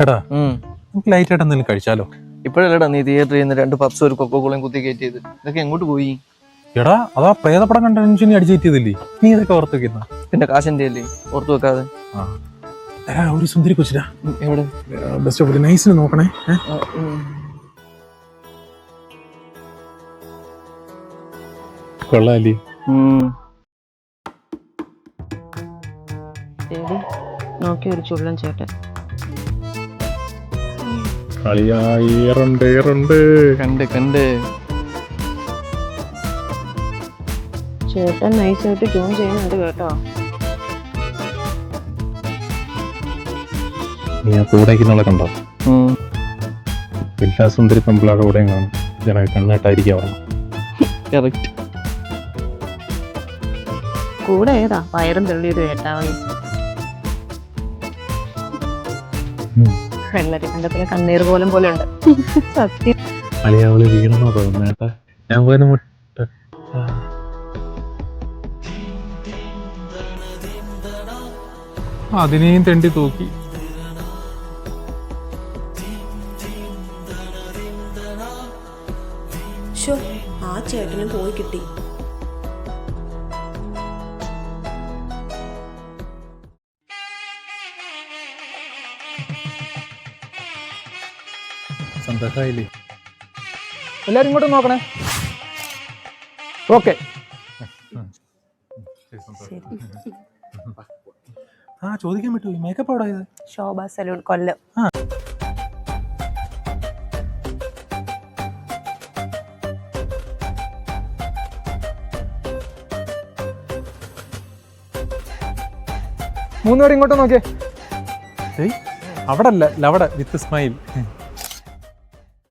എടാ നമുക്ക് ലൈറ്റ് ആയിട്ട് എന്തെങ്കിലും കഴിച്ചാലോ? ഇപ്പോഴല്ലേടാ നീ തിയേറ്ററിൽ നിന്ന് 2 പപ്സും ഒരു കൊക്കോക്കോളയും കുത്തി കയറ്റിയത്. ഇതൊക്കെ എങ്ങോട്ട് പോയി? എടാ അതാ പ്രേതപ്പടം കണ്ട ടെൻഷൻ അടിച്ചു കയറ്റിയതില്ലേ? നീ ഇതൊക്കെ ഓർത്ത് വെക്കുന്ന പിന്നെ കാശിന്റെ അല്ലേ ഓർത്തു വെക്കാതെ. ഒരു സുന്ദരി കൊച്ചിരാ. എവിടെ? ബെസ്റ്റ് ഓഫ് നൈസിന് നോക്കണേ. കൊള്ളാലി. നോക്കി ഒരു ചുള്ളൻ ചേട്ടൻ കണ്ട് ചേട്ടൻ നൈസായിട്ട് ട്യൂൺ ചെയ്യുന്നുണ്ട് കേട്ടോ. നീ ആ കൂടേക്കുന്നുള്ള കണ്ടോ? എല്ലാ സുന്ദരി പെമ്പിളാടെ കൂടെയും കാണും. ജന കണ്ണായിട്ടായിരിക്കും. കൂടെ ഏതാ വയറും തെള്ളിയൊരു ഏട്ടാവണി. വെള്ളരി കണ്ടത്തിലെ കണ്ണീർ പോലും പോലെ ഉണ്ട്. സത്യം അളിയാവള് വീണെന്നോ തോന്നുന്നേട്ടാ. ഞാൻ പോയ മുട്ട അതിനെയും തെണ്ടി തൂക്കി. ആ ചേട്ടന് പോയി കിട്ടി. സന്തോഷമായില്ലേ? എല്ലാരും ഇങ്ങോട്ട് നോക്കണേ. ഓക്കെ. ചോദിക്കാൻ പറ്റൂ, മേക്കപ്പ് എവിടെ? ശോഭ സലൂൺ കൊല്ലം. മൂന്നുപേരും ഇങ്ങോട്ട് നോക്കിയേ. അവിടെ അല്ല, ലവടെ വിത്ത് സ്മൈൽ.